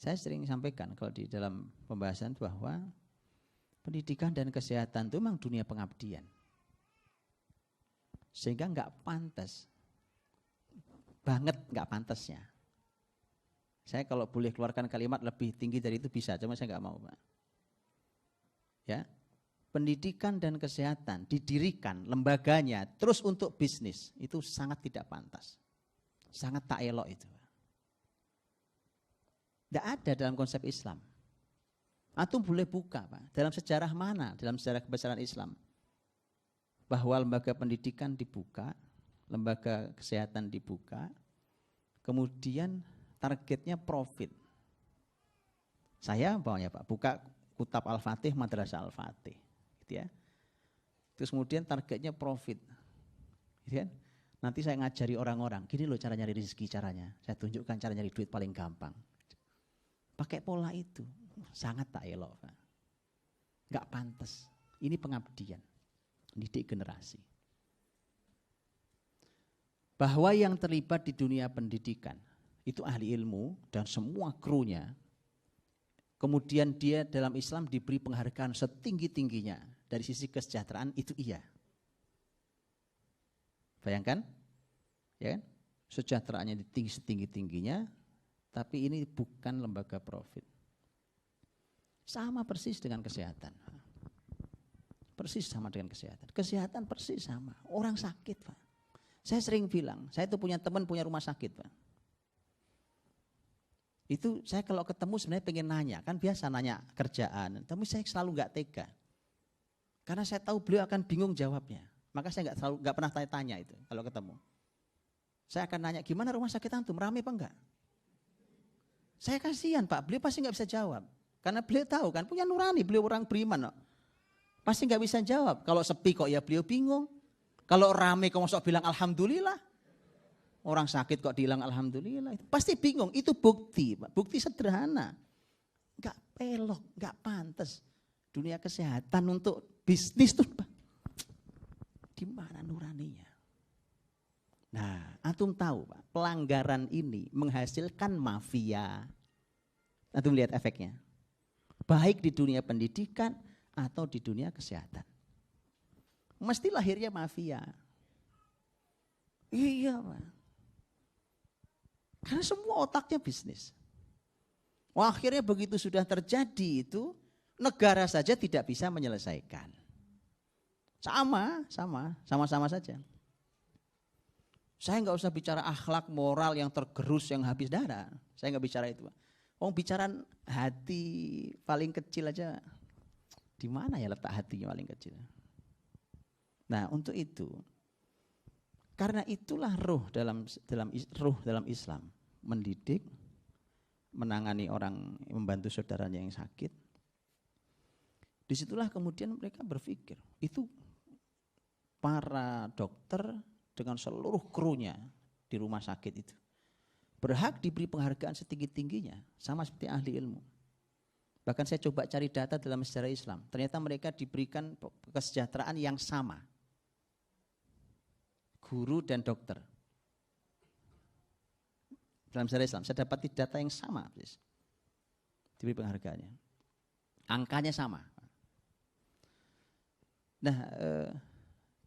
Saya sering sampaikan kalau di dalam pembahasan bahwa pendidikan dan kesehatan itu memang dunia pengabdian. Sehingga enggak pantas, banget enggak pantasnya. Saya kalau boleh keluarkan kalimat lebih tinggi dari itu bisa, cuma saya enggak mau, Pak. Ya, pendidikan dan kesehatan didirikan lembaganya terus untuk bisnis, itu sangat tidak pantas. Sangat tak elok itu. Tidak ada dalam konsep Islam. Antum boleh buka, Pak. Dalam sejarah mana? Dalam sejarah kebesaran Islam. Bahwa lembaga pendidikan dibuka, lembaga kesehatan dibuka, kemudian targetnya profit. Saya bawanya Pak, buka Kutab Al-Fatih, Madrasah Al-Fatih. Gitu ya. Terus kemudian targetnya profit. Gitu kan? Nanti saya ngajari orang-orang, gini loh cara nyari rezeki caranya. Saya tunjukkan cara nyari duit paling gampang. Pakai pola itu, sangat tak elok, Pak. Enggak pantas. Ini pengabdian, didik generasi. Bahwa yang terlibat di dunia pendidikan itu ahli ilmu dan semua krunya. Kemudian dia dalam Islam diberi penghargaan setinggi-tingginya dari sisi kesejahteraan, itu iya. Bayangkan, ya kan? Sejahteraannya setinggi-tingginya, tapi ini bukan lembaga profit. Sama persis dengan kesehatan. Persis sama dengan kesehatan. Kesehatan persis sama. Orang sakit, Pak. Saya sering bilang, saya itu punya teman punya rumah sakit, Pak. Itu saya kalau ketemu sebenarnya pengen nanya, kan biasa nanya kerjaan, tapi saya selalu nggak tega. Karena saya tahu beliau akan bingung jawabnya. Maka saya nggak pernah tanya-tanya itu kalau ketemu. Saya akan nanya, gimana rumah sakit antum, rame apa enggak? Saya kasihan, Pak, beliau pasti nggak bisa jawab. Karena beliau tahu kan, punya nurani, beliau orang beriman. No. Pasti nggak bisa jawab. Kalau sepi kok ya beliau bingung. Kalau rame kok masuk bilang alhamdulillah. Orang sakit kok bilang alhamdulillah. Pasti bingung, itu bukti, Pak. Bukti sederhana. Nggak pelok, nggak pantas. Dunia kesehatan untuk bisnis tuh, Pak. Di mana nuraninya? Nah, antum tahu, Pak, pelanggaran ini menghasilkan mafia. Antum lihat efeknya. Baik di dunia pendidikan atau di dunia kesehatan. Mesti lahirnya mafia. Iya, Pak. Karena semua otaknya bisnis. Wah, akhirnya begitu sudah terjadi itu, negara saja tidak bisa menyelesaikan. Sama-sama saja. Saya nggak usah bicara akhlak moral yang tergerus, yang habis darah. Saya nggak bicara itu. Bicara hati paling kecil aja. Di mana ya letak hatinya paling kecil? Nah, untuk itu, karena itulah ruh dalam Islam, mendidik, menangani orang, membantu saudaranya yang sakit. Disitulah kemudian mereka berpikir, itu para dokter dengan seluruh krunya di rumah sakit itu berhak diberi penghargaan setinggi-tingginya, sama seperti ahli ilmu. Bahkan saya coba cari data dalam sejarah Islam, ternyata mereka diberikan kesejahteraan yang sama. Guru dan dokter. Dalam sejarah Islam, saya dapati data yang sama. Diberi penghargaannya. Angkanya sama. Nah,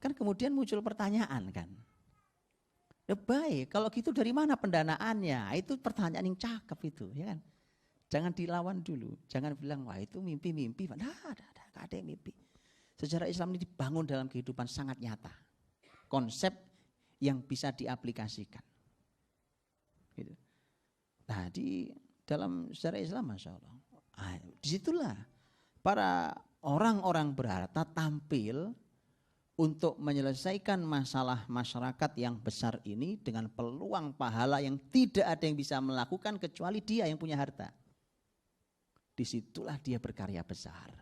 kan kemudian muncul pertanyaan kan. Ya baik, kalau gitu dari mana pendanaannya? Itu pertanyaan yang cakep itu, ya kan? Jangan dilawan dulu, jangan bilang wah itu mimpi-mimpi. Nah, ada yang mimpi. Sejarah Islam ini dibangun dalam kehidupan sangat nyata. Konsep yang bisa diaplikasikan. Gitu. Nah, di dalam sejarah Islam, Masya Allah, disitulah para orang-orang berharta tampil untuk menyelesaikan masalah masyarakat yang besar ini dengan peluang pahala yang tidak ada yang bisa melakukan kecuali dia yang punya harta. Disitulah dia berkarya besar.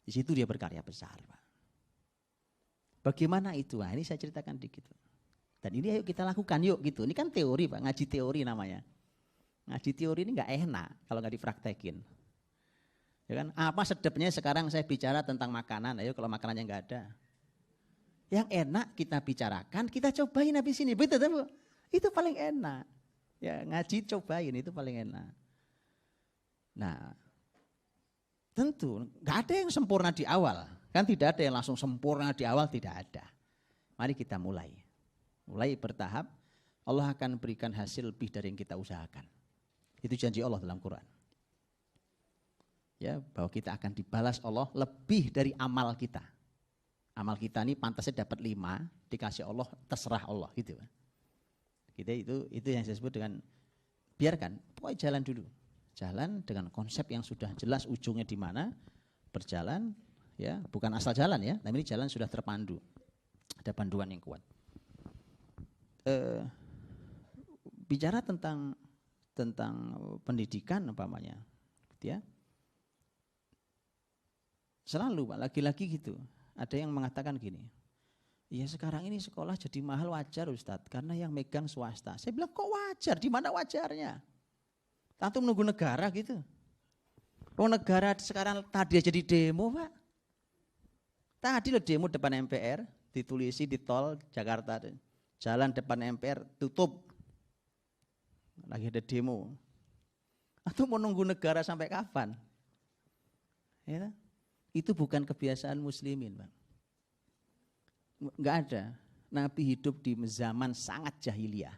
Di situ dia berkarya besar, Pak. Bagaimana itu? Nah, ini saya ceritakan dikit. Dan ini ayo kita lakukan yuk gitu. Ini kan teori, Pak, ngaji teori namanya. Ngaji teori ini nggak enak kalau nggak dipraktekin. Ya kan? Apa sedapnya sekarang saya bicara tentang makanan? Ayo kalau makanannya nggak ada. Yang enak kita bicarakan, kita cobain habis ini. Betul, Bu? Itu paling enak. Ya ngaji cobain itu paling enak. Nah, tentu nggak ada yang sempurna di awal. Kan tidak ada yang langsung sempurna di awal, tidak ada. Mari kita mulai. Mulai bertahap, Allah akan berikan hasil lebih dari yang kita usahakan. Itu janji Allah dalam Quran. Ya, bahwa kita akan dibalas Allah lebih dari amal kita. Amal kita ini pantasnya dapat 5, dikasih Allah, terserah Allah gitu. Kita itu yang saya sebut dengan biarkan, pokoknya jalan dulu. Jalan dengan konsep yang sudah jelas ujungnya di mana, berjalan ya, bukan asal jalan ya, tapi ini jalan sudah terpandu. Ada panduan yang kuat. Bicara tentang pendidikan umpamanya, gitu ya. Selalu Pak, lagi-lagi gitu. Ada yang mengatakan gini, ya sekarang ini sekolah jadi mahal, wajar Ustadz, karena yang megang swasta. Saya bilang kok wajar, di mana wajarnya? Antum menunggu negara gitu. Oh negara sekarang tadi jadi demo Pak. Tadi loh demo depan MPR, ditulisi di tol Jakarta. Jalan depan MPR tutup. Lagi ada demo. Antum mau nunggu negara sampai kapan? Ya, itu bukan kebiasaan muslimin Pak. Enggak ada. Nabi hidup di zaman sangat jahiliyah.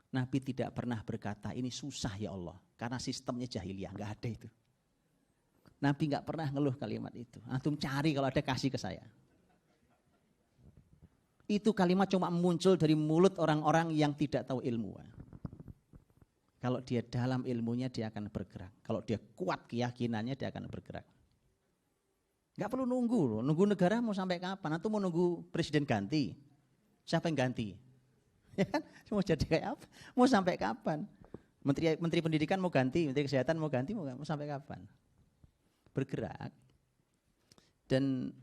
Nabi tidak pernah berkata ini susah ya Allah. Karena sistemnya jahiliyah, enggak ada itu. Nabi enggak pernah ngeluh kalimat itu. Antum cari kalau ada kasih ke saya. Itu kalimat cuma muncul dari mulut orang-orang yang tidak tahu ilmu. Kalau dia dalam ilmunya dia akan bergerak. Kalau dia kuat keyakinannya dia akan bergerak. Enggak perlu nunggu, nunggu negara mau sampai kapan? Atau mau nunggu presiden ganti? Siapa yang ganti? Ya kan? Mau jadi kayak apa? Mau sampai kapan? Menteri pendidikan mau ganti, menteri kesehatan mau ganti, mau sampai kapan? Bergerak. Dan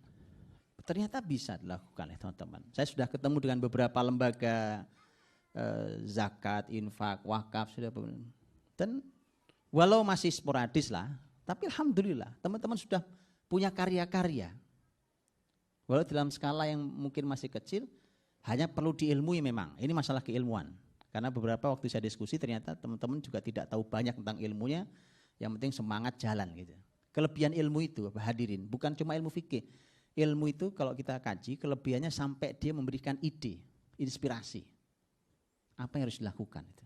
ternyata bisa dilakukan ya teman-teman. Saya sudah ketemu dengan beberapa lembaga zakat, infak, wakaf sudah. Dan walau masih sporadis lah, tapi alhamdulillah teman-teman sudah punya karya-karya. Walau dalam skala yang mungkin masih kecil, hanya perlu diilmui memang. Ini masalah keilmuan. Karena beberapa waktu saya diskusi ternyata teman-teman juga tidak tahu banyak tentang ilmunya. Yang penting semangat jalan gitu. Kelebihan ilmu itu hadirin, bukan cuma ilmu fikih. Ilmu itu kalau kita kaji, kelebihannya sampai dia memberikan ide, inspirasi. Apa yang harus dilakukan itu.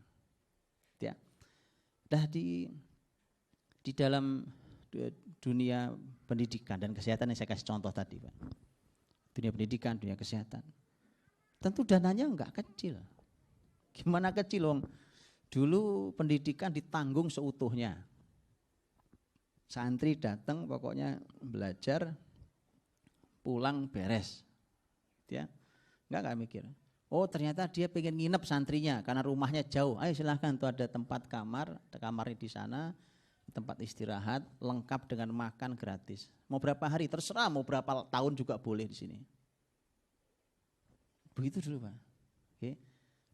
Ya. Dah di dalam dunia pendidikan dan kesehatan yang saya kasih contoh tadi Pak. Dunia pendidikan, dunia kesehatan. Tentu dananya enggak kecil. Gimana kecil Om? Dulu pendidikan ditanggung seutuhnya. Santri datang pokoknya belajar, pulang beres. Ya. Enggak mikir. Oh ternyata dia pengen nginep santrinya karena rumahnya jauh. Ayo silahkan tuh ada tempat kamar, ada kamarnya di sana. Tempat istirahat lengkap dengan makan gratis. Mau berapa hari terserah, mau berapa tahun juga boleh di sini. Begitu dulu Pak. Oke.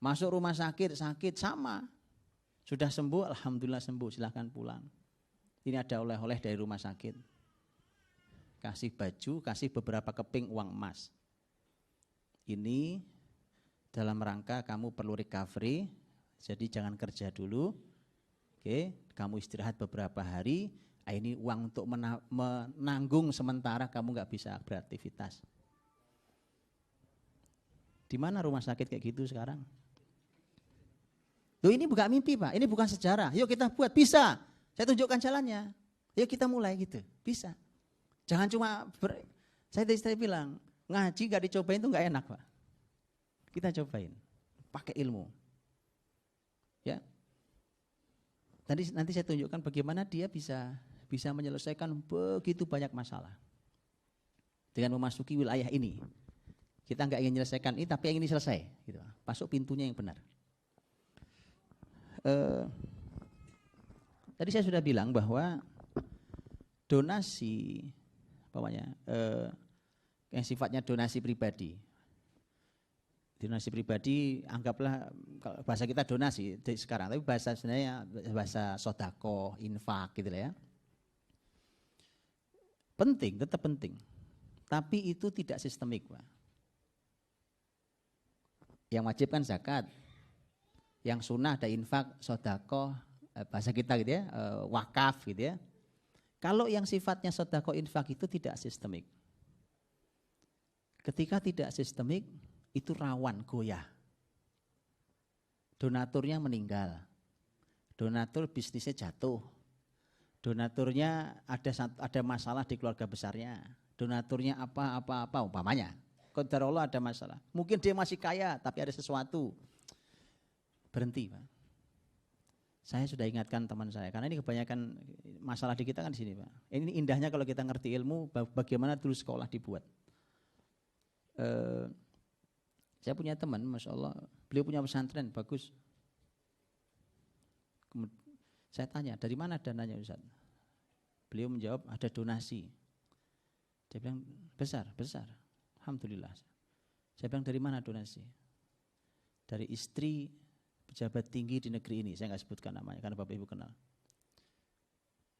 Masuk rumah sakit sama. Sudah sembuh, alhamdulillah sembuh, silahkan pulang. Ini ada oleh-oleh dari rumah sakit. Kasih baju, kasih beberapa keping uang emas. Ini dalam rangka kamu perlu recovery, jadi jangan kerja dulu. Oke, kamu istirahat beberapa hari, ini uang untuk menanggung sementara kamu nggak bisa beraktivitas. Di mana rumah sakit kayak gitu sekarang? Loh ini bukan mimpi Pak, ini bukan sejarah. Yuk kita buat, bisa. Saya tunjukkan jalannya. Yuk kita mulai gitu, bisa. Jangan cuma, saya bilang, ngaji nggak dicobain itu nggak enak Pak. Kita cobain, pakai ilmu. Ya. Nanti saya tunjukkan bagaimana dia bisa menyelesaikan begitu banyak masalah dengan memasuki wilayah ini. Kita nggak ingin menyelesaikan ini, tapi yang ini selesai. Gitu. Masuk pintunya yang benar. Tadi saya sudah bilang bahwa donasi, yang sifatnya donasi pribadi. Donasi pribadi anggaplah kalau bahasa kita donasi sekarang, tapi bahasa sebenarnya bahasa sodako, infak gitu ya. Penting, tetap penting. Tapi itu tidak sistemik Pak. Yang wajib kan zakat, Yang sunnah ada infak, sodakoh, bahasa kita gitu ya, wakaf gitu ya. Kalau yang sifatnya sodakoh infak itu tidak sistemik. Ketika tidak sistemik itu rawan goyah. Donaturnya meninggal. Donatur bisnisnya jatuh. Donaturnya ada masalah di keluarga besarnya. Donaturnya apa umpamanya. Qadarullah ada masalah. Mungkin dia masih kaya tapi ada sesuatu. Berhenti, Pak. Saya sudah ingatkan teman saya, karena ini kebanyakan masalah di kita kan di sini, Pak. Ini indahnya kalau kita ngerti ilmu, bagaimana dulu sekolah dibuat. Saya punya teman, Masya Allah, beliau punya pesantren, bagus. Saya tanya, dari mana dananya Ustaz? Beliau menjawab, ada donasi. Dia bilang, besar. Alhamdulillah. Saya bilang, dari mana donasi? Dari istri pejabat tinggi di negeri ini, saya nggak sebutkan namanya karena Bapak Ibu kenal.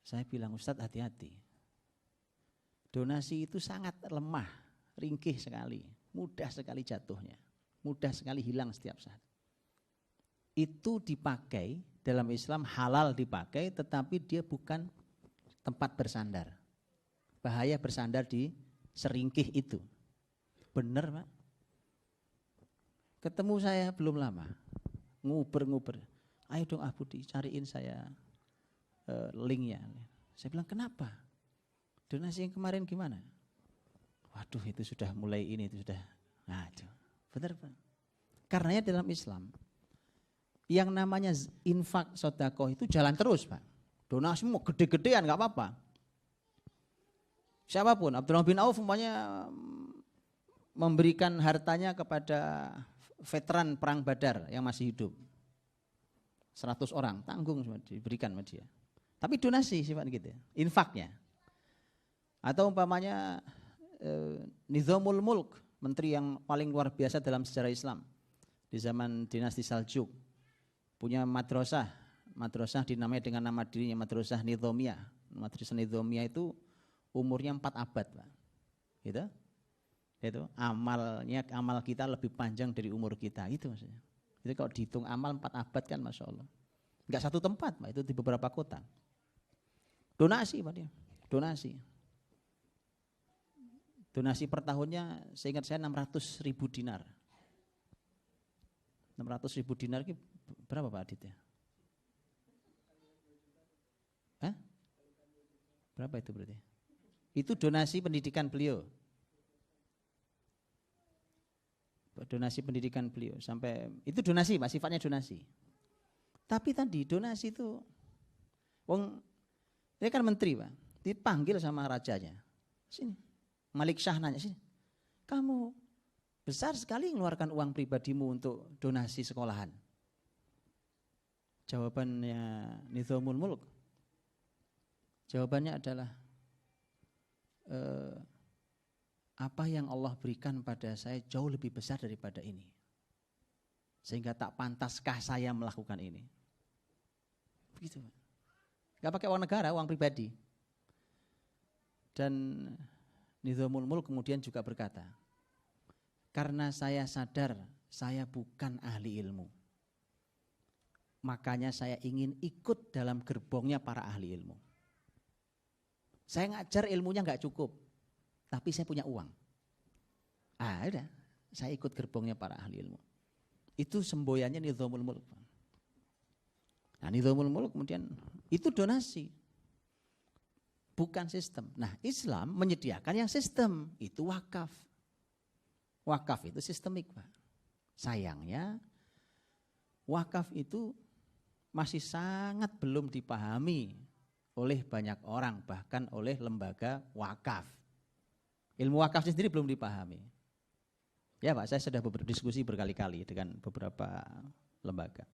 Saya bilang, Ustadz hati-hati. Donasi itu sangat lemah, ringkih sekali, mudah sekali jatuhnya, mudah sekali hilang setiap saat. Itu dipakai dalam Islam halal dipakai, tetapi dia bukan tempat bersandar. Bahaya bersandar di seringkih itu. Benar, Pak. Ketemu saya belum lama. Nguber, ayo dong Budi cariin saya linknya. Saya bilang kenapa? Donasi yang kemarin gimana? Waduh itu sudah mulai itu sudah ngaco. Benar Pak. Karenanya dalam Islam yang namanya infak sodakoh itu jalan terus Pak. Donasi mau gede-gedean gak apa-apa. Siapapun, Abdurrahman bin Auf umpamanya memberikan hartanya kepada veteran perang Badar yang masih hidup. 100 orang tanggung diberikan sama dia. Tapi donasi sifatnya gitu ya, infaknya. Atau umpamanya Nizamul Mulk, menteri yang paling luar biasa dalam sejarah Islam di zaman dinasti Saljuk, punya madrasah dinamai dengan nama dirinya Madrasah Nizamiyah. Madrasah Nizamiyah itu umurnya 4 abad, Pak. Gitu. Itu amal kita lebih panjang dari umur kita, itu maksudnya. Itu kalau dihitung amal 4 abad kan Masya Allah. Enggak satu tempat Pak, itu di beberapa kota. Donasi Pak dia, donasi. Donasi per tahunnya seingat saya 600.000 dinar. 600.000 dinar itu berapa Pak Adit ya? Berapa itu berarti? Itu donasi pendidikan beliau. Donasi pendidikan beliau sampai itu donasi Pak, sifatnya donasi. Tapi tadi donasi itu dia kan menteri Pak, dipanggil sama rajanya. Sini. Malik Shah nanya, sini. Kamu besar sekali mengeluarkan uang pribadimu untuk donasi sekolahan. Jawabannya Nizamul Mulk. Jawabannya adalah apa yang Allah berikan pada saya jauh lebih besar daripada ini. Sehingga tak pantaskah saya melakukan ini. Begitu. Gak pakai uang negara, uang pribadi. Dan Nizamul Mulk kemudian juga berkata, karena saya sadar saya bukan ahli ilmu. Makanya saya ingin ikut dalam gerbongnya para ahli ilmu. Saya ngajar ilmunya gak cukup. Tapi saya punya uang. Udah, saya ikut gerbongnya para ahli ilmu. Itu semboyannya Nizamul Mulk. Nah, Nizamul Mulk kemudian itu donasi. Bukan sistem. Nah, Islam menyediakan yang sistem, itu wakaf. Wakaf itu sistemik, Pak. Sayangnya wakaf itu masih sangat belum dipahami oleh banyak orang, bahkan oleh lembaga wakaf. Ilmu wakaf sendiri belum dipahami. Ya Pak, saya sudah berdiskusi berkali-kali dengan beberapa lembaga.